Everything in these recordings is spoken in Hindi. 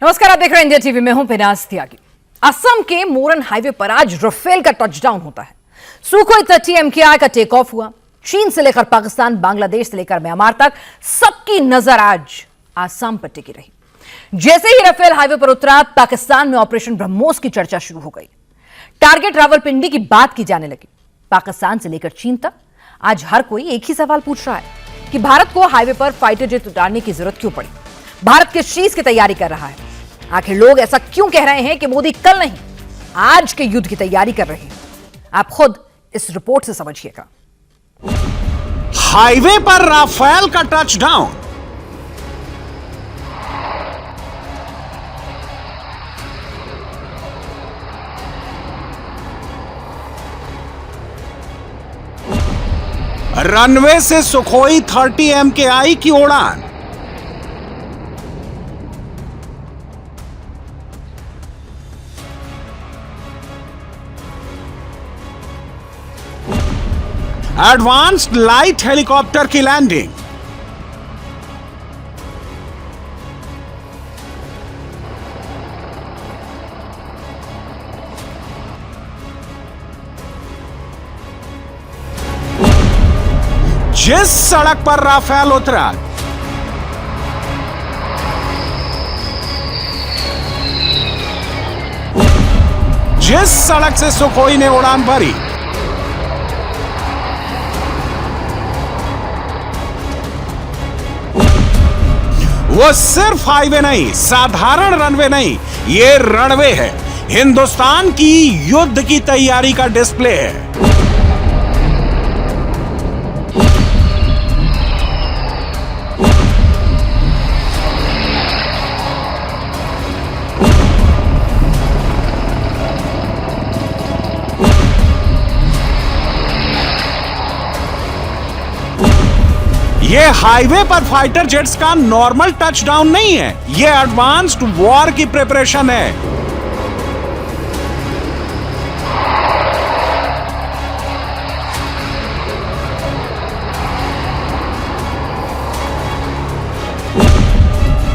नमस्कार, आप देख रहे हैं इंडिया टीवी में हूं पिनाज त्यागी। असम के मोरन हाईवे पर आज राफेल का टचडाउन होता है। सुखोई 30 MKI का टेक ऑफ हुआ। चीन से लेकर पाकिस्तान, बांग्लादेश से लेकर म्यांमार तक सबकी नजर आज असम पर टिकी रही। जैसे ही राफेल हाईवे पर उतरा, पाकिस्तान में ऑपरेशन ब्रह्मोस की चर्चा शुरू हो गई। टारगेट रावलपिंडी की बात की जाने लगी। पाकिस्तान से लेकर चीन तक आज हर कोई एक ही सवाल पूछ रहा है कि भारत को हाईवे पर फाइटर जेट उतारने की जरूरत क्यों पड़ी। भारत किस चीज की तैयारी कर रहा है? आखिर लोग ऐसा क्यों कह रहे हैं कि मोदी कल नहीं आज के युद्ध की तैयारी कर रहे हैं? आप खुद इस रिपोर्ट से समझिएगा। हाईवे पर राफेल का टचडाउन। रनवे से सुखोई 30 MKI की उड़ान। एडवांस्ड लाइट हेलीकॉप्टर की लैंडिंग। जिस सड़क पर राफेल उतरा, जिस सड़क से सुखोई ने उड़ान भरी, वो सिर्फ हाईवे नहीं, साधारण रनवे नहीं, ये रणवे है। हिंदुस्तान की युद्ध की तैयारी का डिस्प्ले है। ये हाईवे पर फाइटर जेट्स का नॉर्मल टचडाउन नहीं है, ये एडवांस्ड वॉर की प्रिपरेशन है।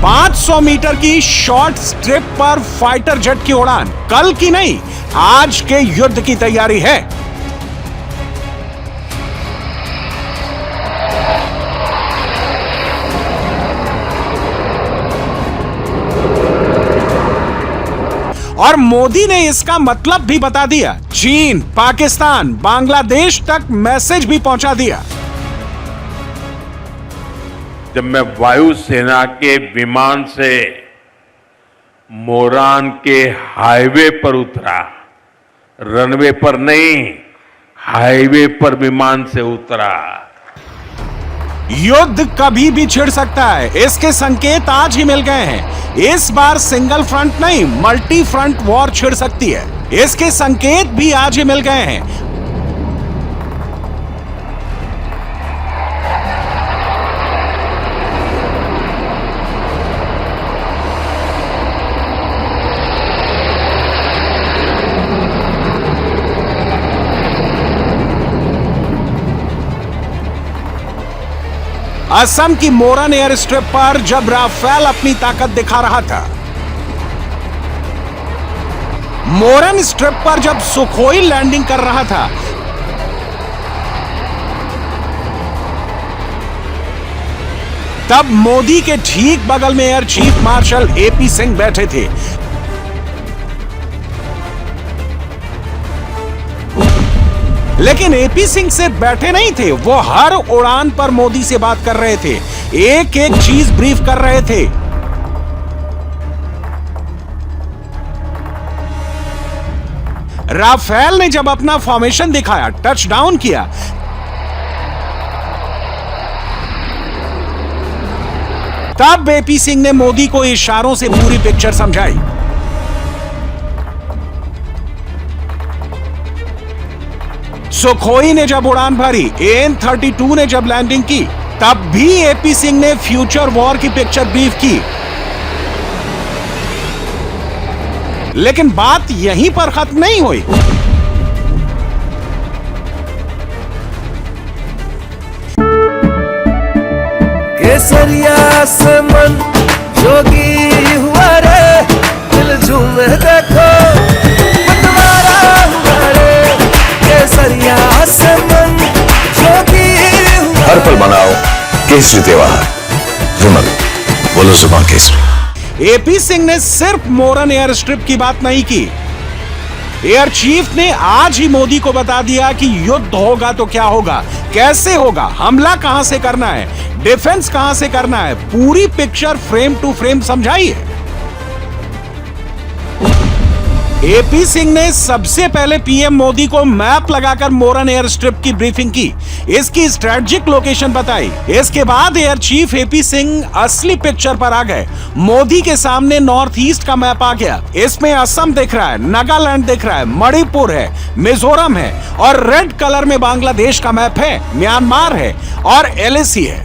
,500 मीटर की शॉर्ट स्ट्रिप पर फाइटर जेट की उड़ान कल की नहीं, आज के युद्ध की तैयारी है। और मोदी ने इसका मतलब भी बता दिया। चीन, पाकिस्तान, बांग्लादेश तक मैसेज भी पहुंचा दिया। जब मैं वायुसेना के विमान से मोरान के हाईवे पर उतरा, रनवे पर नहीं, हाईवे पर विमान से उतरा। युद्ध कभी भी छिड़ सकता है, इसके संकेत आज ही मिल गए हैं। इस बार सिंगल फ्रंट नहीं, मल्टी फ्रंट वॉर छिड़ सकती है, इसके संकेत भी आज ही मिल गए हैं। असम की मोरन एयर स्ट्रिप पर जब राफेल अपनी ताकत दिखा रहा था, मोरन स्ट्रिप पर जब सुखोई लैंडिंग कर रहा था, तब मोदी के ठीक बगल में air chief marshal AP Singh बैठे थे। लेकिन AP सिंह सिर्फ बैठे नहीं थे, वो हर उड़ान पर मोदी से बात कर रहे थे, एक एक चीज ब्रीफ कर रहे थे। राफेल ने जब अपना फॉर्मेशन दिखाया, टचडाउन किया, तब AP सिंह ने मोदी को इशारों से पूरी पिक्चर समझाई। सुखोई ने जब उड़ान भरी, AN-32 ने जब लैंडिंग की, तब भी AP सिंह ने फ्यूचर वॉर की पिक्चर ब्रीफ की। लेकिन बात यहीं पर खत्म नहीं हुई। केसरिया से मन जोगी हुआ रे। झूमे देखो बंटवारा हुआ रे केसरिया से मन जोगीर हुआ। हर पल मनाओ केसरी त्योहार। विमल बोलो जुबान केसरी। एपी सिंह ने सिर्फ मोरन एयर स्ट्रिप की बात नहीं की, एयर चीफ ने आज ही मोदी को बता दिया कि युद्ध होगा तो क्या होगा, कैसे होगा, हमला कहां से करना है, डिफेंस कहां से करना है, पूरी पिक्चर फ्रेम टू फ्रेम समझाई है। एपी सिंह ने सबसे पहले पीएम मोदी को मैप लगाकर मोरन एयर स्ट्रिप की ब्रीफिंग की, इसकी स्ट्रेटेजिक लोकेशन बताई। इसके बाद एयर चीफ एपी सिंह असली पिक्चर पर आ गए। मोदी के सामने नॉर्थ ईस्ट का मैप आ गया। इसमें असम दिख रहा है, नागालैंड दिख रहा है, मणिपुर है, मिजोरम है और रेड कलर में बांग्लादेश का मैप है, म्यांमार है और एलएसी है।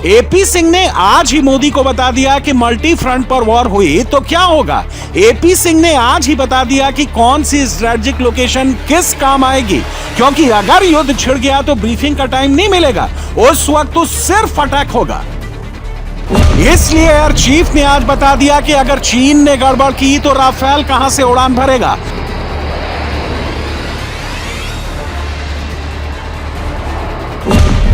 एपी सिंह ने आज ही मोदी को बता दिया कि मल्टी फ्रंट पर वॉर हुई तो क्या होगा। एपी सिंह ने आज ही बता दिया कि कौन सी स्ट्रेटेजिक लोकेशन किस काम आएगी, क्योंकि अगर युद्ध छिड़ गया तो ब्रीफिंग का टाइम नहीं मिलेगा, उस वक्त तो सिर्फ अटैक होगा। इसलिए एयर चीफ ने आज बता दिया कि अगर चीन ने गड़बड़ की तो राफेल कहां से उड़ान भरेगा।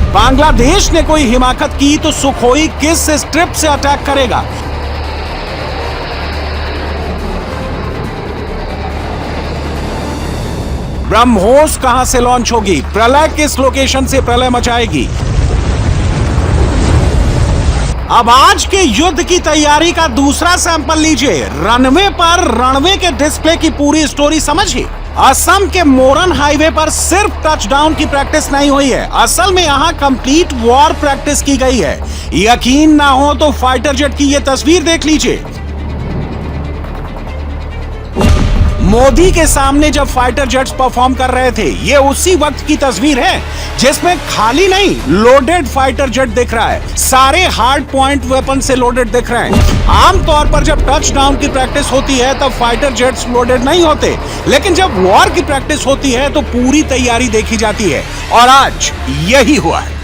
बांग्लादेश ने कोई हिमाकत की तो सुखोई किस स्ट्रिप से अटैक करेगा। ब्रह्मोस कहां से लॉन्च होगी, प्रलय किस लोकेशन से प्रलय मचाएगी। अब आज के युद्ध की तैयारी का दूसरा सैंपल लीजिए। रनवे पर रणवे के डिस्प्ले की पूरी स्टोरी समझिए। असम के मोरन हाईवे पर सिर्फ टचडाउन की प्रैक्टिस नहीं हुई है, असल में यहां कंप्लीट वॉर प्रैक्टिस की गई है। यकीन ना हो तो फाइटर जेट की यह तस्वीर देख लीजिए। मोदी के सामने जब फाइटर जेट्स परफॉर्म कर रहे थे, ये उसी वक्त की तस्वीर है जिसमें खाली नहीं लोडेड फाइटर जेट दिख रहा है, सारे हार्ड पॉइंट वेपन से लोडेड दिख रहे हैं। आमतौर पर जब टच डाउन की प्रैक्टिस होती है तब फाइटर जेट्स लोडेड नहीं होते, लेकिन जब वॉर की प्रैक्टिस होती है तो पूरी तैयारी देखी जाती है और आज यही हुआ है।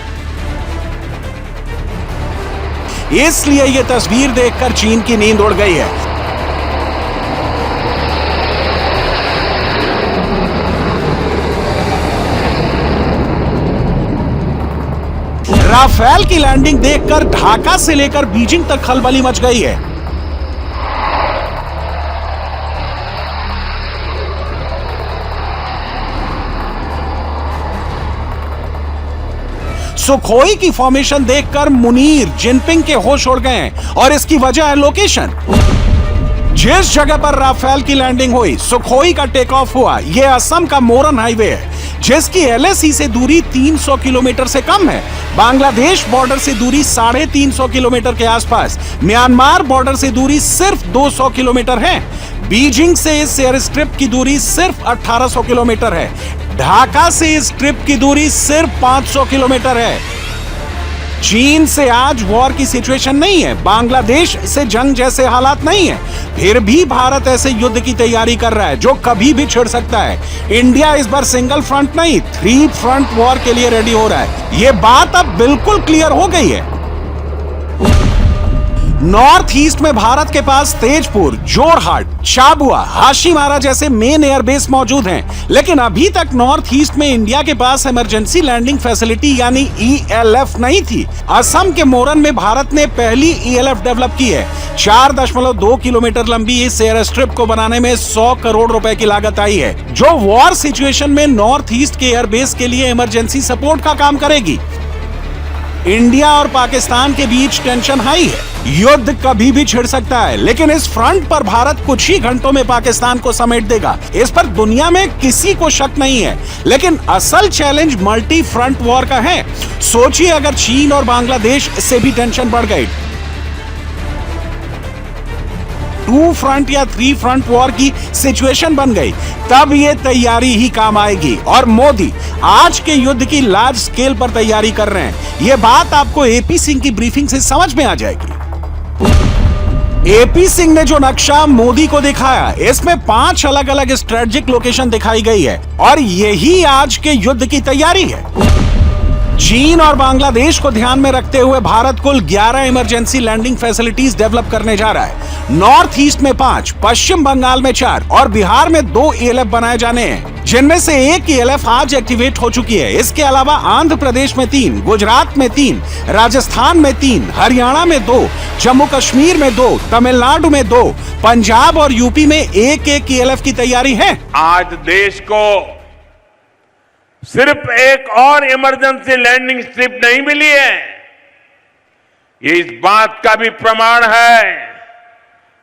इसलिए यह तस्वीर देखकर चीन की नींद उड़ गई है। राफेल की लैंडिंग देखकर ढाका से लेकर बीजिंग तक खलबली मच गई है। सुखोई की फॉर्मेशन देखकर मुनीर जिनपिंग के होश उड़ गए हैं और इसकी वजह है लोकेशन। जिस जगह पर राफेल की लैंडिंग हुई, सुखोई का टेक ऑफ हुआ, यह असम का मोरन हाईवे है जिसकी एलएसी से दूरी 300 किलोमीटर से कम है। बांग्लादेश बॉर्डर से दूरी 350 किलोमीटर के आसपास, म्यांमार बॉर्डर से दूरी सिर्फ 200 किलोमीटर है। बीजिंग से इस एयर स्ट्रिप की दूरी सिर्फ 1800 किलोमीटर है। ढाका से इस स्ट्रिप की दूरी सिर्फ 500 किलोमीटर है। चीन से आज वॉर की सिचुएशन नहीं है, बांग्लादेश से जंग जैसे हालात नहीं है, फिर भी भारत ऐसे युद्ध की तैयारी कर रहा है जो कभी भी छिड़ सकता है। इंडिया इस बार सिंगल फ्रंट नहीं 3 फ्रंट वॉर के लिए रेडी हो रहा है। यह बात अब बिल्कुल क्लियर हो गई है। नॉर्थ ईस्ट में भारत के पास तेजपुर, जोरहाट, चाबुआ, हाशीमारा जैसे मेन एयरबेस मौजूद हैं, लेकिन अभी तक नॉर्थ ईस्ट में इंडिया के पास इमरजेंसी लैंडिंग फैसिलिटी यानी ELF नहीं थी। असम के मोरन में भारत ने पहली ELF डेवलप की है। 4.2 किलोमीटर लंबी इस एयर स्ट्रिप को बनाने में 100 करोड़ रुपए की लागत आई है, जो वॉर सिचुएशन में नॉर्थ ईस्ट के एयरबेस के लिए इमरजेंसी सपोर्ट का काम करेगी। इंडिया और पाकिस्तान के बीच टेंशन हाई है, युद्ध कभी भी छिड़ सकता है, लेकिन इस फ्रंट पर भारत कुछ ही घंटों में पाकिस्तान को समेट देगा, इस पर दुनिया में किसी को शक नहीं है। लेकिन असल चैलेंज मल्टी फ्रंट वॉर का है। सोचिए अगर चीन और बांग्लादेश से भी टेंशन बढ़ गई, 2 फ्रंट या 3 फ्रंट वॉर की सिचुएशन बन गई, तब ये तैयारी ही काम आएगी। और मोदी आज के युद्ध की लार्ज स्केल पर तैयारी कर रहे हैं। यह बात आपको एपी सिंह की ब्रीफिंग से समझ में आ जाएगी। एपी सिंह ने जो नक्शा मोदी को दिखाया, इसमें 5 अलग अलग स्ट्रेटेजिक लोकेशन दिखाई गई है और यही आज के युद्ध की तैयारी है। चीन और बांग्लादेश को ध्यान में रखते हुए भारत कुल 11 इमरजेंसी लैंडिंग फैसिलिटीज डेवलप करने जा रहा है। नॉर्थ ईस्ट में 5, पश्चिम बंगाल में 4 और बिहार में 2 ELF बनाए जाने हैं, जिनमें से एक ELF आज एक्टिवेट हो चुकी है। इसके अलावा आंध्र प्रदेश में 3, गुजरात में 3, राजस्थान में 3, हरियाणा में 2, जम्मू कश्मीर में 2, तमिलनाडु में 2, पंजाब और यूपी में एक ELF की तैयारी है। आज देश को सिर्फ एक और इमरजेंसी लैंडिंग स्ट्रिप नहीं मिली है, ये इस बात का भी प्रमाण है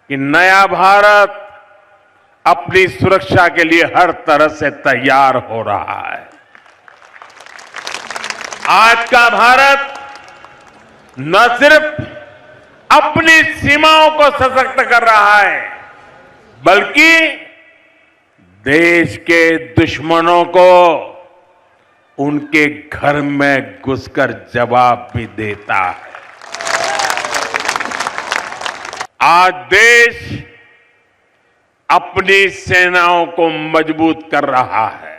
कि नया भारत अपनी सुरक्षा के लिए हर तरह से तैयार हो रहा है। आज का भारत न सिर्फ अपनी सीमाओं को सशक्त कर रहा है, बल्कि देश के दुश्मनों को उनके घर में घुसकर जवाब भी देता है। आज देश अपनी सेनाओं को मजबूत कर रहा है।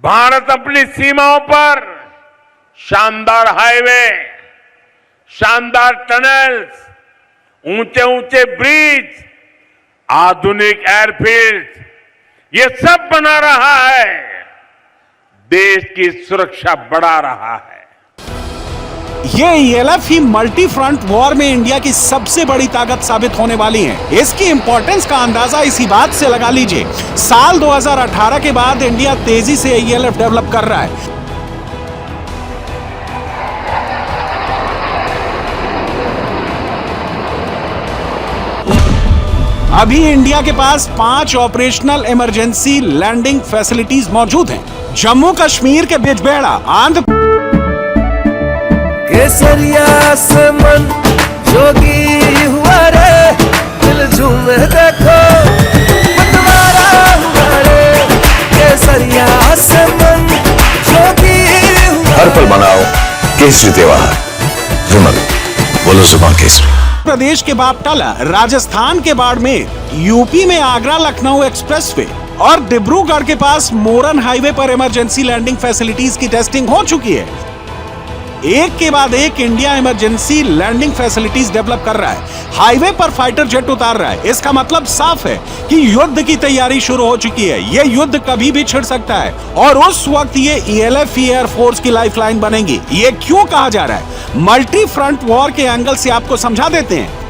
भारत अपनी सीमाओं पर शानदार हाईवे, शानदार टनल्स, ऊंचे ऊंचे ब्रिज, आधुनिक एयरफील्ड, ये सब बना रहा है, देश की सुरक्षा बढ़ा रहा है। ये ELF ही मल्टी फ्रंट वॉर में इंडिया की सबसे बड़ी ताकत साबित होने वाली है। इसकी इंपॉर्टेंस का अंदाजा इसी बात से लगा लीजिए, साल 2018 के बाद इंडिया तेजी से ELF डेवलप कर रहा है। अभी इंडिया के पास 5 ऑपरेशनल इमरजेंसी लैंडिंग फैसिलिटीज मौजूद हैं। जम्मू कश्मीर के बिजबेड़ा, आंध्र केसरिया से मन जोगी हुआ रे, दिल झूमे देखो पतवारा हुआ रे, केसरिया से मन जोगी हुआ। हर पल मनाओ केसरी त्योहार, विमल बोलो जुबान केसरी। प्रदेश के बापटाला, राजस्थान के बाड़मेर, यूपी में आगरा लखनऊ एक्सप्रेसवे और डिब्रूगढ़ के पास मोरन हाईवे पर इमरजेंसी लैंडिंग फैसिलिटीज की टेस्टिंग हो चुकी है। एक के बाद एक India emergency landing facilities develop कर रहा है, हाईवे पर फाइटर जेट उतार रहा है। इसका मतलब साफ है कि युद्ध की तैयारी शुरू हो चुकी है। यह युद्ध कभी भी छिड़ सकता है और उस वक्त ये ELF एयर फोर्स की लाइफलाइन बनेगी। ये क्यों कहा जा रहा है, मल्टी फ्रंट वॉर के एंगल से आपको समझा देते हैं।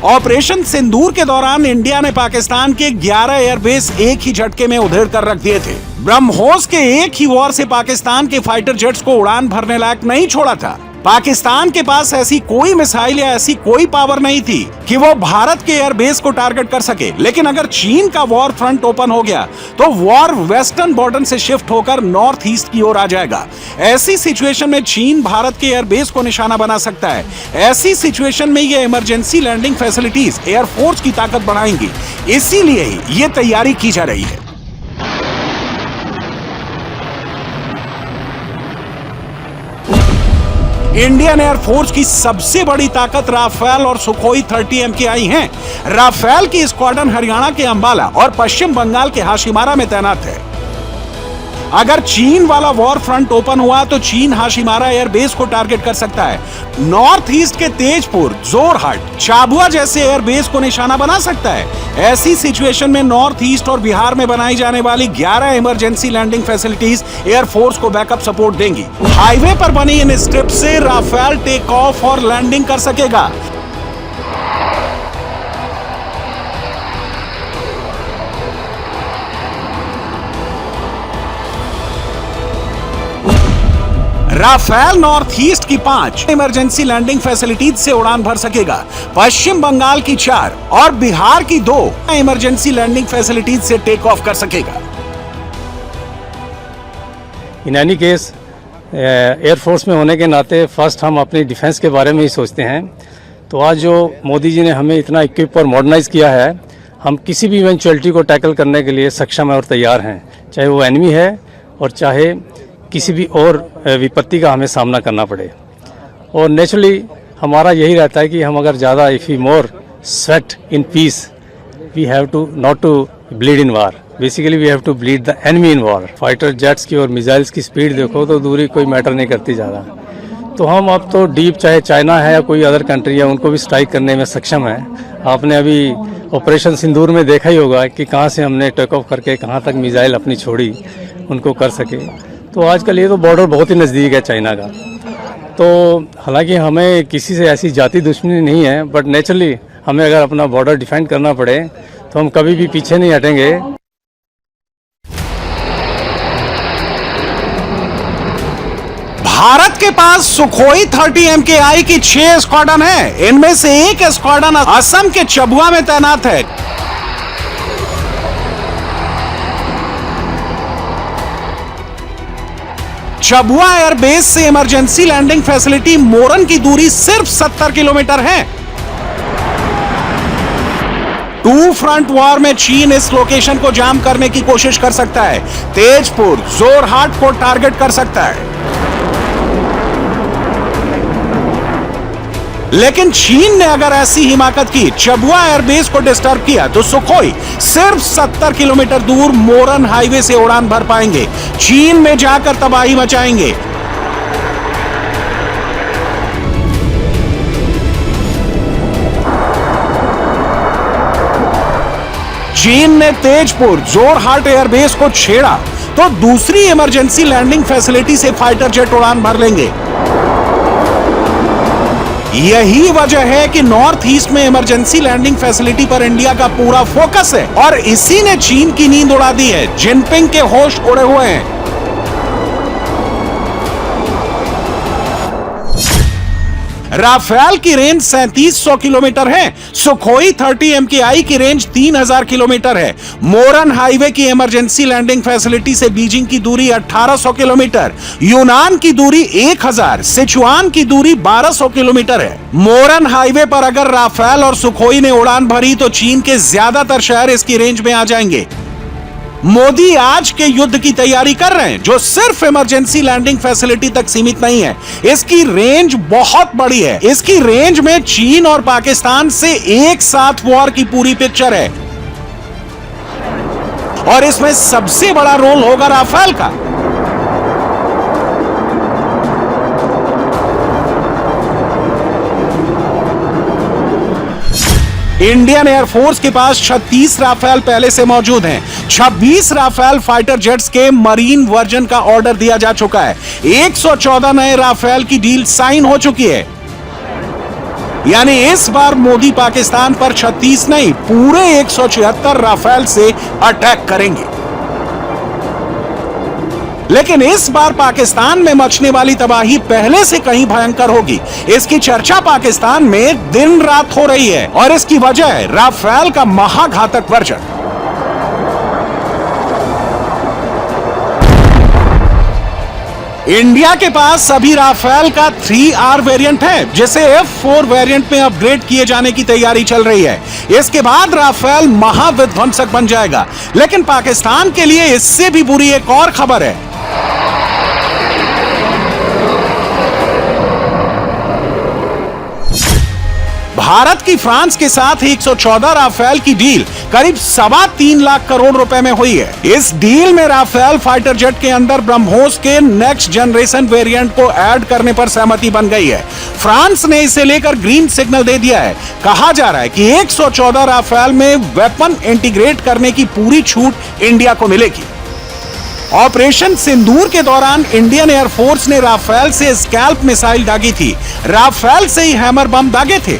ऑपरेशन सिंदूर के दौरान इंडिया ने पाकिस्तान के 11 एयरबेस एक ही झटके में उधेड़ कर रख दिए थे। ब्रह्मोस के एक ही वॉर से पाकिस्तान के फाइटर जेट्स को उड़ान भरने लायक नहीं छोड़ा था। पाकिस्तान के पास ऐसी कोई मिसाइल या ऐसी कोई पावर नहीं थी कि वो भारत के एयरबेस को टारगेट कर सके। लेकिन अगर चीन का वॉर फ्रंट ओपन हो गया तो वॉर वेस्टर्न बॉर्डर से शिफ्ट होकर नॉर्थ ईस्ट की ओर आ जाएगा। ऐसी सिचुएशन में चीन भारत के एयरबेस को निशाना बना सकता है। ऐसी सिचुएशन में ये इमरजेंसी लैंडिंग फैसिलिटीज एयरफोर्स की ताकत बढ़ाएंगी। इसीलिए ही ये तैयारी की जा रही है। इंडियन एयरफोर्स की सबसे बड़ी ताकत राफेल और सुखोई 30 MKI हैं। राफेल की स्क्वाड्रन हरियाणा के अंबाला और पश्चिम बंगाल के हाशिमारा में तैनात है। अगर चीन वाला वॉर फ्रंट ओपन हुआ तो चीन हाशिमारा एयरबेस को टारगेट कर सकता है। नॉर्थ ईस्ट के तेजपुर, जोरहट, चाबुआ जैसे एयरबेस को निशाना बना सकता है। ऐसी सिचुएशन में नॉर्थ ईस्ट और बिहार में बनाई जाने वाली 11 इमरजेंसी लैंडिंग फैसिलिटीज एयरफोर्स को बैकअप सपोर्ट देंगी। हाईवे पर बनी इन स्ट्रिप से राफेल टेक ऑफ और लैंडिंग कर सकेगा। राफेल नॉर्थ ईस्ट की 5 इमरजेंसी लैंडिंग फैसिलिटीज से उड़ान भर सकेगा। पश्चिम बंगाल की 4 और बिहार की 2 इमरजेंसी लैंडिंग फैसिलिटीज से टेक ऑफ कर सकेगा। इन एनी केस एयरफोर्स में होने के नाते फर्स्ट हम अपनी डिफेंस के बारे में ही सोचते हैं। तो आज जो मोदी जी ने हमें इतना इक्विप और मॉडर्नाइज किया है, हम किसी भी इवेंचुअलिटी को टैकल करने के लिए सक्षम है और तैयार हैं, चाहे वो एनिमी है और चाहे किसी भी और विपत्ति का हमें सामना करना पड़े। और नेचुरली हमारा यही रहता है कि हम अगर ज़्यादा if we more sweat in peace we have to not to bleed in war, basically we have to bleed the enemy in war. Fighter jets की और मिसाइल्स की स्पीड देखो तो दूरी कोई मैटर नहीं करती ज़्यादा। तो हम अब तो डीप, चाहे चाइना है या कोई अदर कंट्री है, उनको भी स्ट्राइक करने में सक्षम है। आपने अभी ऑपरेशन सिंदूर में देखा ही होगा कि कहाँ से हमने टेक ऑफ करके कहाँ तक मिसाइल अपनी छोड़ी, उनको कर सके। तो आजकल ये तो बॉर्डर बहुत ही नज़दीक है चाइना का। तो हालांकि हमें किसी से ऐसी जाति दुश्मनी नहीं है, बट नेचुरली हमें अगर अपना बॉर्डर डिफेंड करना पड़े तो हम कभी भी पीछे नहीं हटेंगे। भारत के पास सुखोई 30 MKI की 6 स्क्वाड्रन है। इनमें से एक स्क्वाड्रन असम के चबुआ में तैनात है। चबुआ एयरबेस से इमरजेंसी लैंडिंग फैसिलिटी मोरन की दूरी सिर्फ 70 किलोमीटर है। टू फ्रंट वॉर में चीन इस लोकेशन को जाम करने की कोशिश कर सकता है। तेजपुर, जोरहाट को टारगेट कर सकता है। लेकिन चीन ने अगर ऐसी हिमाकत की, चबुआ एयरबेस को डिस्टर्ब किया, तो सुखोई सिर्फ 70 किलोमीटर दूर मोरन हाईवे से उड़ान भर पाएंगे, चीन में जाकर तबाही मचाएंगे। चीन ने तेजपुर, जोरहाट एयरबेस को छेड़ा तो दूसरी इमरजेंसी लैंडिंग फैसिलिटी से फाइटर जेट उड़ान भर लेंगे। यही वजह है कि नॉर्थ ईस्ट में इमरजेंसी लैंडिंग फैसिलिटी पर इंडिया का पूरा फोकस है और इसी ने चीन की नींद उड़ा दी है। जिनपिंग के होश उड़े हुए हैं। राफेल की रेंज 3700 किलोमीटर है। सुखोई 30 MKI की रेंज 3000 किलोमीटर है। मोरन हाईवे की इमरजेंसी लैंडिंग फैसिलिटी से बीजिंग की दूरी 1800 किलोमीटर, यूनान की दूरी 1000, सिचुआन की दूरी 1200 किलोमीटर है। मोरन हाईवे पर अगर राफेल और सुखोई ने उड़ान भरी तो चीन के ज्यादातर शहर इसकी रेंज में आ जाएंगे। मोदी आज के युद्ध की तैयारी कर रहे हैं जो सिर्फ इमरजेंसी लैंडिंग फैसिलिटी तक सीमित नहीं है। इसकी रेंज बहुत बड़ी है। इसकी रेंज में चीन और पाकिस्तान से एक साथ वॉर की पूरी पिक्चर है और इसमें सबसे बड़ा रोल होगा राफेल का। इंडियन एयरफोर्स के पास 36 राफेल पहले से मौजूद हैं। 26 राफेल फाइटर जेट्स के मरीन वर्जन का ऑर्डर दिया जा चुका है। 114 नए राफेल की डील साइन हो चुकी है। यानी इस बार मोदी पाकिस्तान पर 36 नहीं, पूरे 176 राफेल से अटैक करेंगे। लेकिन इस बार पाकिस्तान में मचने वाली तबाही पहले से कहीं भयंकर होगी। इसकी चर्चा पाकिस्तान में दिन रात हो रही है और इसकी वजह है राफेल का महाघातक वर्जन। इंडिया के पास सभी राफेल का 3R वेरिएंट है जिसे F4 वेरिएंट में अपग्रेड किए जाने की तैयारी चल रही है। इसके बाद राफेल महाविध्वंसक बन जाएगा। लेकिन पाकिस्तान के लिए इससे भी बुरी एक और खबर है। भारत की फ्रांस के साथ 114 राफेल की डील करीब 3.25 लाख करोड़ रुपए में हुई है। इस डील में राफेल फाइटर जेट के अंदर ब्रह्मोस के नेक्स्ट जनरेशन वेरिएंट को ऐड करने पर सहमति बन गई है। फ्रांस ने इसे लेकर ग्रीन सिग्नल दे दिया है। कहा जा रहा है कि 114 राफेल में वेपन इंटीग्रेट करने की पूरी छूट इंडिया को मिलेगी। ऑपरेशन सिंदूर के दौरान इंडियन एयरफोर्स ने राफेल से स्कैल्प मिसाइल दागी थी। राफेल से ही हैमर बम दागे थे।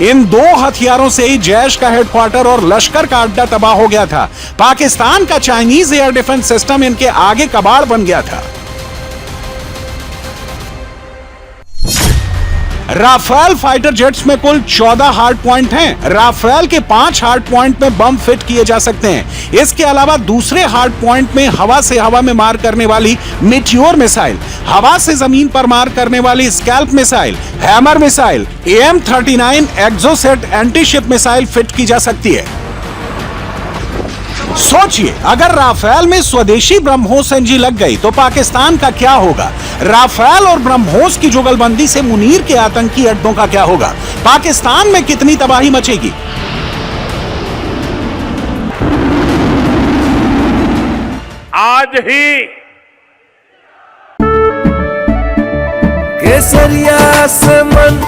इन दो हथियारों से ही जैश का हेडक्वार्टर और लश्कर का अड्डा तबाह हो गया था। पाकिस्तान का चाइनीज एयर डिफेंस सिस्टम इनके आगे कबाड़ बन गया था। राफेल फाइटर जेट्स में कुल 14 हार्ड पॉइंट हैं। राफेल के 5 हार्ड पॉइंट में बम फिट किए जा सकते हैं। इसके अलावा दूसरे हार्ड पॉइंट में हवा से हवा में मार करने वाली मिटियोर मिसाइल, हवा से जमीन पर मार करने वाली scalp missile, hammer missile, AM-39 Exocet antiship missile fit की जा सकती है। सोचिए, अगर राफेल में स्वदेशी ब्रह्मोस एनजी लग गई तो पाकिस्तान का क्या होगा? राफेल और ब्रह्मोस की जुगलबंदी से मुनीर के आतंकी अड्डों का क्या होगा? पाकिस्तान में कितनी तबाही मचेगी? आज ही केसरिया से मन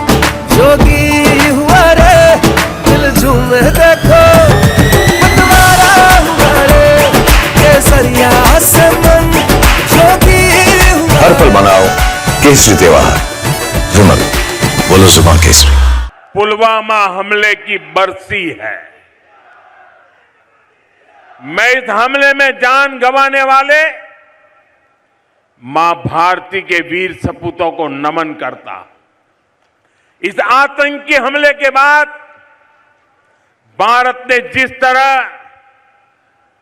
जोगी हुआ रे, दिल झूमे देखो पतवारा हुआ रे, केसरिया से मन जोगी हुआ। हर पल मनाओ केसरी त्योहार। विमल, बोलो जुबां केसरी। पुलवामा हमले की बरसी है। मैं इस हमले में जान गंवाने वाले मां भारती के वीर सपूतों को नमन करता। इस आतंकी हमले के बाद भारत ने जिस तरह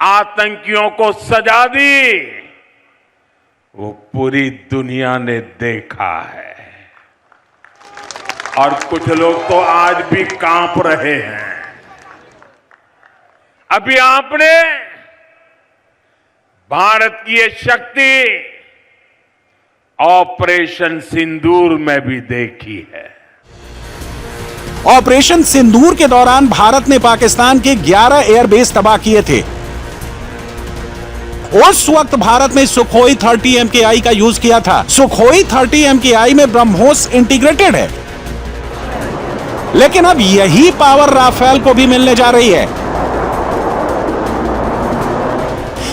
आतंकियों को सजा दी, वो पूरी दुनिया ने देखा है। और कुछ लोग तो आज भी कांप रहे हैं। अभी आपने भारत की ये शक्ति ऑपरेशन सिंदूर में भी देखी है। ऑपरेशन सिंदूर के दौरान भारत ने पाकिस्तान के 11 एयरबेस तबाह किए थे। उस वक्त भारत ने सुखोई 30 MKI का यूज किया था। सुखोई 30 MKI में ब्रह्मोस इंटीग्रेटेड है, लेकिन अब यही पावर राफेल को भी मिलने जा रही है।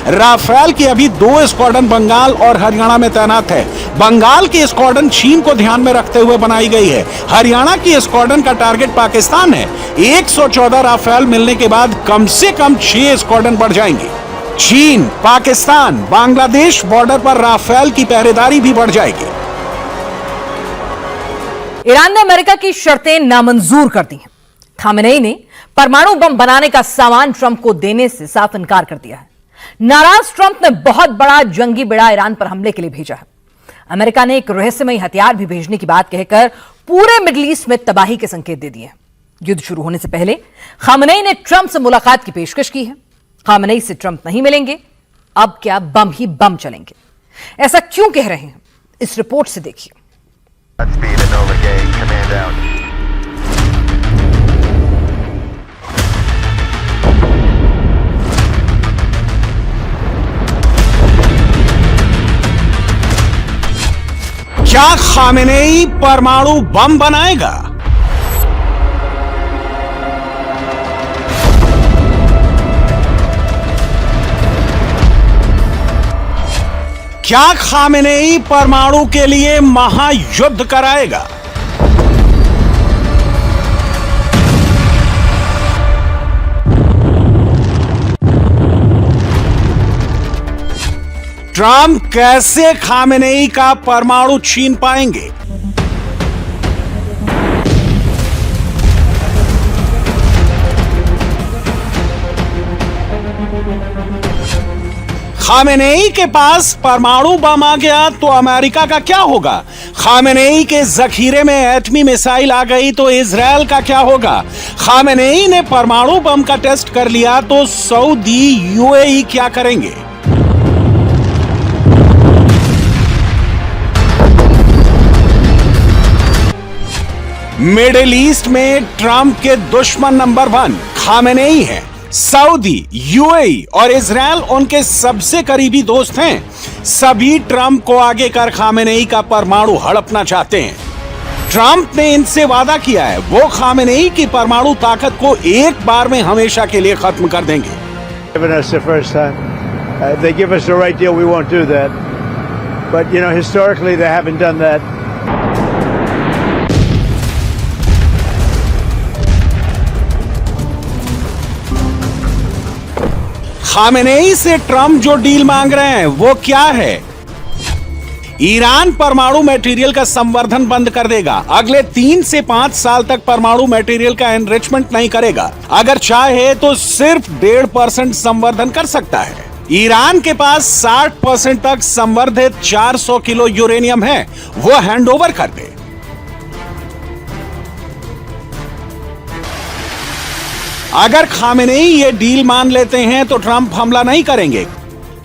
राफेल की अभी 2 स्क्वाड्रन बंगाल और हरियाणा में तैनात है। बंगाल की स्क्वाड्रन चीन को ध्यान में रखते हुए बनाई गई है। हरियाणा की स्क्वाड्रन का टारगेट पाकिस्तान है। 114 राफेल मिलने के बाद कम से कम 6 स्क्वाड्रन बढ़ जाएंगे। चीन, पाकिस्तान, बांग्लादेश बॉर्डर पर राफेल की पहरेदारी भी बढ़ जाएगी। ईरान ने अमेरिका की शर्तें नामंजूर कर दी हैं। खामेनेई ने परमाणु बम बनाने का सामान ट्रंप को देने से साफ इनकार कर दिया है। नाराज ट्रंप ने बहुत बड़ा जंगी बेड़ा ईरान पर हमले के लिए भेजा है। अमेरिका ने एक रहस्यमयी हथियार भी भेजने की बात कहकर पूरे मिडिल ईस्ट में तबाही के संकेत दे दिए। युद्ध शुरू होने से पहले खामेनेई ने ट्रंप से मुलाकात की पेशकश की है। खामेनेई से ट्रंप नहीं मिलेंगे, अब क्या बम ही बम चलेंगे। ऐसा क्यों कह रहे हैं, इस रिपोर्ट से देखिए। क्या खामेनेई परमाणु बम बनाएगा? क्या खामेनेई परमाणु के लिए महायुद्ध कराएगा? ट्रंप कैसे खामेनेई का परमाणु छीन पाएंगे? खामेनेई के पास परमाणु बम आ गया तो अमेरिका का क्या होगा? खामेनेई के जखीरे में एटमी मिसाइल आ गई तो इजराइल का क्या होगा? खामेनेई ने परमाणु बम का टेस्ट कर लिया तो सऊदी, यूएई क्या करेंगे? मिडिल ईस्ट में ट्रंप के दुश्मन नंबर 1 खामेनेई है। सऊदी, यूएई और इजराइल उनके सबसे करीबी दोस्त हैं। सभी ट्रंप को आगे कर खामेनेई का परमाणु हड़पना चाहते हैं। ट्रंप ने इनसे वादा किया है वो खामेनेई की परमाणु ताकत को एक बार में हमेशा के लिए खत्म कर देंगे। खामेनेई से ट्रंप जो डील मांग रहे हैं वो क्या है? ईरान परमाणु मटेरियल का संवर्धन बंद कर देगा। अगले 3 से 5 साल तक परमाणु मटेरियल का एनरिचमेंट नहीं करेगा। अगर चाहे तो सिर्फ 1.5% संवर्धन कर सकता है। ईरान के पास 60% तक संवर्धित 400 किलो यूरेनियम है, वो हैंडओवर कर दे। अगर खामेनेई ये डील मान लेते हैं तो ट्रंप हमला नहीं करेंगे।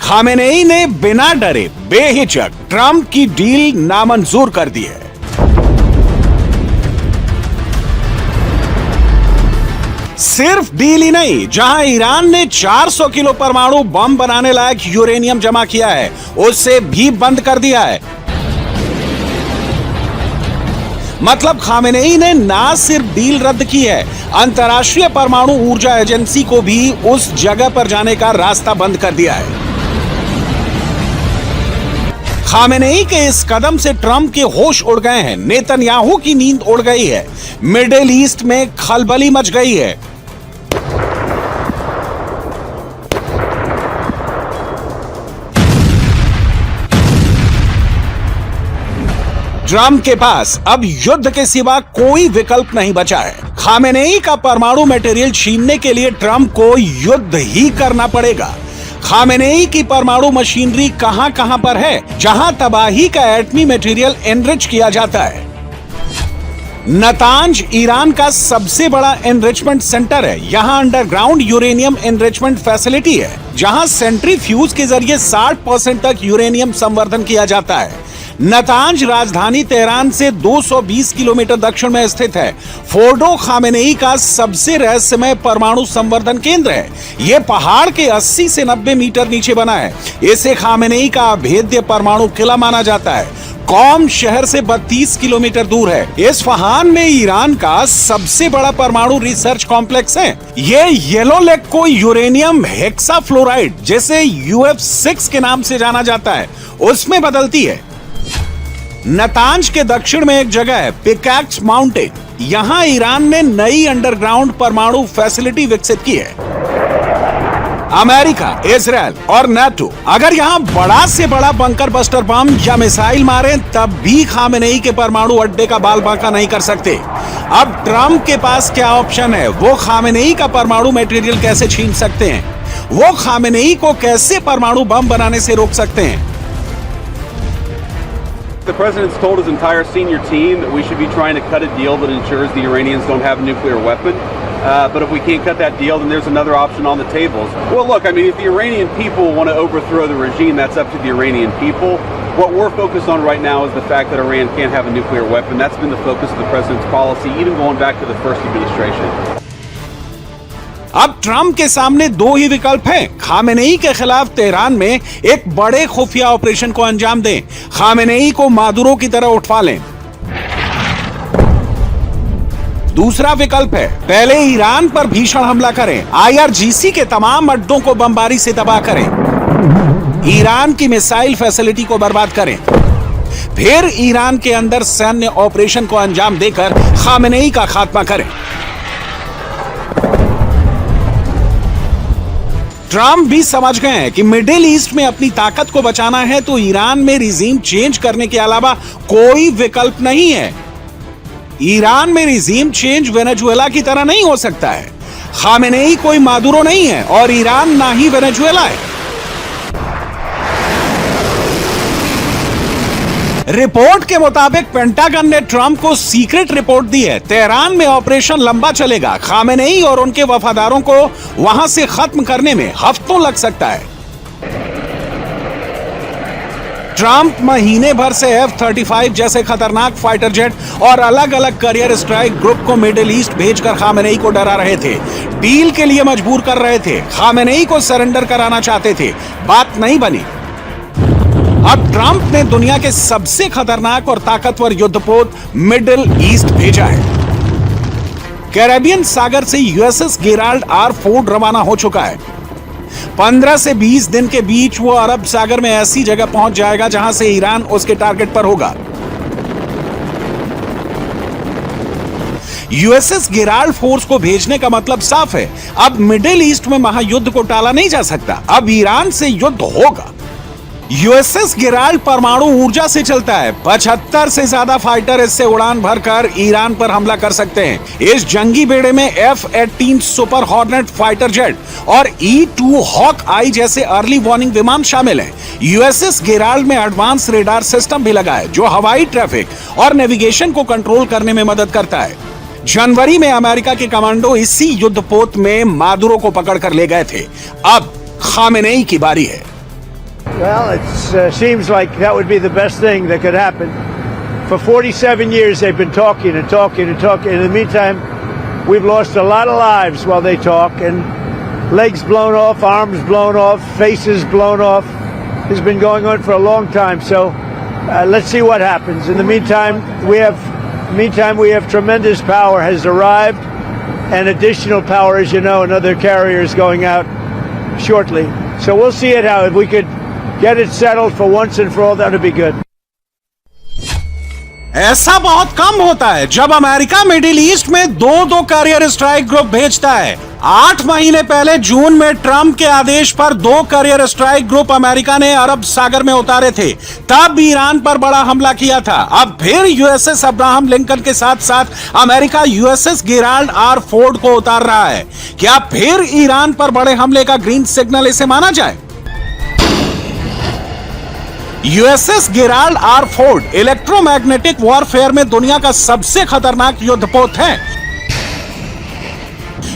खामेनेई ने बिना डरे बेहिचक ट्रंप की डील नामंजूर कर दी है। सिर्फ डील ही नहीं, जहां ईरान ने 400 किलो परमाणु बम बनाने लायक यूरेनियम जमा किया है, उसे भी बंद कर दिया है। मतलब खामेनेई ने ना सिर्फ डील रद्द की है, अंतर्राष्ट्रीय परमाणु ऊर्जा एजेंसी को भी उस जगह पर जाने का रास्ता बंद कर दिया है। खामेनेई के इस कदम से ट्रंप के होश उड़ गए हैं, नेतन्याहू की नींद उड़ गई है, मिडिल ईस्ट में खलबली मच गई है। ट्रंप के पास अब युद्ध के सिवा कोई विकल्प नहीं बचा है। खामेनेई का परमाणु मटेरियल छीनने के लिए ट्रंप को युद्ध ही करना पड़ेगा। खामेनेई की परमाणु मशीनरी कहां कहां पर है जहां तबाही का एटमी मटेरियल एनरिच किया जाता है। नतांज ईरान का सबसे बड़ा एनरिचमेंट सेंटर है। यहां अंडरग्राउंड यूरेनियम एनरिचमेंट फैसिलिटी है, जहां सेंट्रीफ्यूज के जरिए 60% तक यूरेनियम संवर्धन किया जाता है। नतांज राजधानी तेहरान से 220 किलोमीटर दक्षिण में स्थित है। फोर्डो खामेनेई का सबसे रहस्यमय परमाणु संवर्धन केंद्र है। यह पहाड़ के 80 से 90 मीटर नीचे बना है। इसे खामेनेई का अभेद्य परमाणु किला माना जाता है। कौम शहर से 32 किलोमीटर दूर है। इस्फहान में ईरान का सबसे बड़ा परमाणु रिसर्च कॉम्प्लेक्स है। ये येलो लेक को यूरेनियम हेक्साफ्लोराइड, जिसे UF6 के नाम से जाना जाता है, उसमें बदलती है। नतांज के दक्षिण में एक जगह है, पिकैक्स माउंटेन। यहां ईरान ने नई अंडरग्राउंड परमाणु फैसिलिटी विकसित की है। अमेरिका, इजराइल और नाटो अगर यहां बड़ा से बड़ा बंकर बस्टर बम या मिसाइल मारे, तब भी खामेनेई के परमाणु अड्डे का बाल बांका नहीं कर सकते। अब ट्रंप के पास क्या ऑप्शन है? वो खामेनेई का परमाणु मटेरियल कैसे छीन सकते हैं? वो खामेनेई को कैसे परमाणु बम बनाने से रोक सकते हैं? The president's told his entire senior team that we should be trying to cut a deal that ensures the Iranians don't have a nuclear weapon. But if we can't cut that deal, then there's another option on the tables. Well, look, I mean, if the Iranian people want to overthrow the regime, that's up to the Iranian people. What we're focused on right now is the fact that Iran can't have a nuclear weapon. That's been the focus of the president's policy, even going back to the first administration. अब ट्रंप के सामने दो ही विकल्प हैं। खामेनेई के खिलाफ तेहरान में एक बड़े खुफिया ऑपरेशन को अंजाम दें, खामेनेई को मादुरो की तरह उठवा लें। दूसरा विकल्प है, पहले ईरान पर भीषण हमला करें, IRGC के तमाम अड्डों को बमबारी से तबाह करें, ईरान की मिसाइल फैसिलिटी को बर्बाद करें, फिर ईरान के अंदर सैन्य ऑपरेशन को अंजाम देकर खामेनेई का खात्मा करें। ट्रंप भी समझ गए हैं कि मिडिल ईस्ट में अपनी ताकत को बचाना है तो ईरान में रिजीम चेंज करने के अलावा कोई विकल्प नहीं है। ईरान में रिजीम चेंज वेनेजुएला की तरह नहीं हो सकता है। खामेनेई कोई मादुरो नहीं है और ईरान ना ही वेनेजुएला है। रिपोर्ट के मुताबिक पेंटागन ने ट्रंप को सीक्रेट रिपोर्ट दी है। तेहरान में ऑपरेशन लंबा चलेगा। खामेनेई और उनके वफादारों को वहां से खत्म करने में हफ्तों लग सकता है। ट्रंप महीने भर से F-35 जैसे खतरनाक फाइटर जेट और अलग अलग करियर स्ट्राइक ग्रुप को मिडिल ईस्ट भेजकर खामेनेई को डरा रहे थे, डील के लिए मजबूर कर रहे थे, खामेनेई को सरेंडर कराना चाहते थे। बात नहीं बनी। अब ट्रंप ने दुनिया के सबसे खतरनाक और ताकतवर युद्धपोत मिडिल ईस्ट भेजा है। कैरेबियन सागर से USS गेराल्ड R. फोर्ड रवाना हो चुका है। 15 से 20 दिन के बीच वो अरब सागर में ऐसी जगह पहुंच जाएगा जहां से ईरान उसके टारगेट पर होगा। USS गेराल्ड फोर्स को भेजने का मतलब साफ है, अब मिडिल ईस्ट में महायुद्ध को टाला नहीं जा सकता। अब ईरान से युद्ध होगा। USS गेराल्ड परमाणु ऊर्जा से चलता है। 75 से ज्यादा फाइटर इससे उड़ान भरकर ईरान पर हमला कर सकते हैं। इस जंगी बेड़े में F-18 super hornet fighter jet और E-2 हॉक आई जैसे अर्ली वार्निंग विमान शामिल हैं। USS गेराल्ड में एडवांस रेडार सिस्टम भी लगा है जो हवाई ट्रैफिक और नेविगेशन को कंट्रोल करने में मदद करता है। जनवरी में अमेरिका के कमांडो इसी युद्धपोत में मादुरो को पकड़कर ले गए थे। अब खामेनेई की बारी है। Well, it seems like that would be the best thing that could happen. For 47 years they've been talking and talking and talking. In the meantime, we've lost a lot of lives while they talk, and legs blown off, arms blown off, faces blown off. It's been going on for a long time, so let's see what happens. In the meantime, we have Meantime, we have tremendous power has arrived, and additional power, as you know, another carrier is going out shortly. So we'll see it how. If we could get it settled for once and for all, that would be good. ऐसा बहुत कम होता है जब अमेरिका मिडिल ईस्ट में दो कैरियर स्ट्राइक ग्रुप भेजता है। 8 महीने पहले जून में ट्रंप के आदेश पर 2 कैरियर स्ट्राइक ग्रुप अमेरिका ने अरब सागर में उतारे थे। तब ईरान पर बड़ा हमला किया था। अब फिर यूएसएस अब्राहम लिंकन के साथ साथ America USS Gerald R Ford को उतार रहा है। क्या फिर ईरान पर बड़े हमले का ग्रीन सिग्नल इसे माना जाए? USS Gerald R Ford electromagnetic warfare में दुनिया का सबसे खतरनाक युद्धपोत है।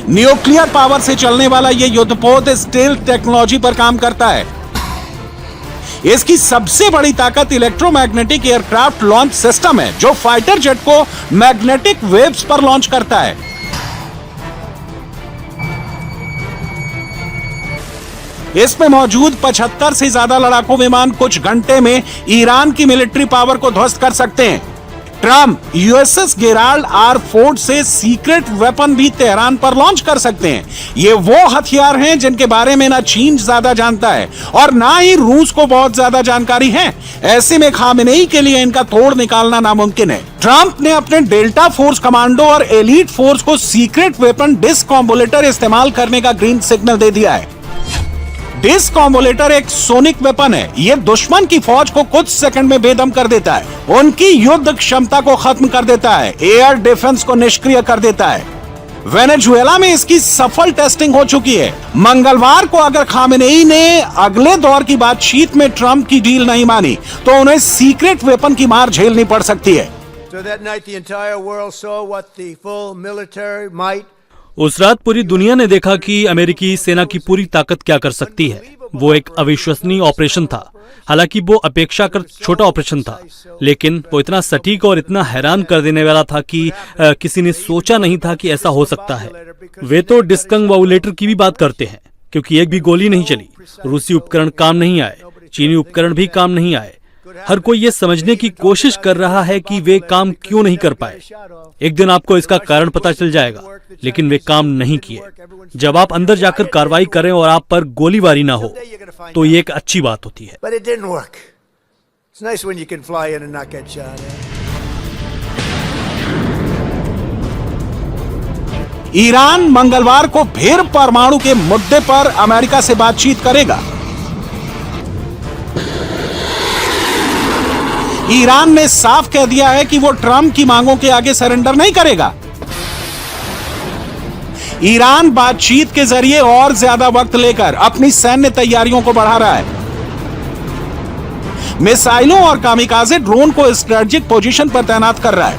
न्यूक्लियर पावर से चलने वाला यह युद्धपोत स्टील्थ टेक्नोलॉजी पर काम करता है। इसकी सबसे बड़ी ताकत इलेक्ट्रोमैग्नेटिक एयरक्राफ्ट लॉन्च सिस्टम है, जो फाइटर जेट को मैग्नेटिक वेव्स पर लॉन्च करता है। इसमें मौजूद 75 से ज्यादा लड़ाकू विमान कुछ घंटे में ईरान की मिलिट्री पावर को ध्वस्त कर सकते हैं। Trump USS Gerald R Ford से सीक्रेट वेपन भी तेहरान पर लॉन्च कर सकते हैं। ये वो हथियार हैं जिनके बारे में ना चीन ज्यादा जानता है और ना ही रूस को बहुत ज्यादा जानकारी है। ऐसे में खामेनेई के लिए इनका तोड़ निकालना नामुमकिन है। ट्रंप ने अपने डेल्टा फोर्स कमांडो और एलीट फोर्स को सीक्रेट वेपन डिस्कॉम्बुलेटर इस्तेमाल करने का ग्रीन सिग्नल दे दिया है। डिस्कॉम्बुलेटर एक सोनिक वेपन है। यह दुश्मन की फौज को कुछ सेकंड में बेदम कर देता है, उनकी युद्ध क्षमता को खत्म कर देता है, एयर डिफेंस को निष्क्रिय कर देता है। वेनेजुएला में इसकी सफल टेस्टिंग हो चुकी है। मंगलवार को अगर खामेनेई ने अगले दौर की बातचीत में ट्रंप की डील नहीं मानी तो उन्हें सीक्रेट वेपन की मार झेलनी पड़ सकती है। So that night the entire world saw what the full military might. उस रात पूरी दुनिया ने देखा कि अमेरिकी सेना की पूरी ताकत क्या कर सकती है। वो एक अविश्वसनीय ऑपरेशन था। हालांकि वो अपेक्षाकृत छोटा ऑपरेशन था, लेकिन वो इतना सटीक और इतना हैरान कर देने वाला था कि किसी ने सोचा नहीं था कि ऐसा हो सकता है। वे तो डिस्कम्बुलेटर की भी बात करते हैं, क्योंकि एक भी गोली नहीं चली। रूसी उपकरण काम नहीं आए, चीनी उपकरण भी काम नहीं आए। हर कोई ये समझने की कोशिश कर रहा है कि वे काम क्यों नहीं कर पाए। एक दिन आपको इसका कारण पता चल जाएगा, लेकिन वे काम नहीं किए। जब आप अंदर जाकर कार्रवाई करें और आप पर गोलीबारी ना हो, तो ये एक अच्छी बात होती है। ईरान मंगलवार को फिर परमाणु के मुद्दे पर अमेरिका से बातचीत करेगा। ईरान ने साफ कह दिया है कि वो ट्रंप की मांगों के आगे सरेंडर नहीं करेगा। ईरान बातचीत के जरिए और ज्यादा वक्त लेकर अपनी सैन्य तैयारियों को बढ़ा रहा है। मिसाइलों और कामिकाजे ड्रोन को स्ट्रेटेजिक पोजीशन पर तैनात कर रहा है।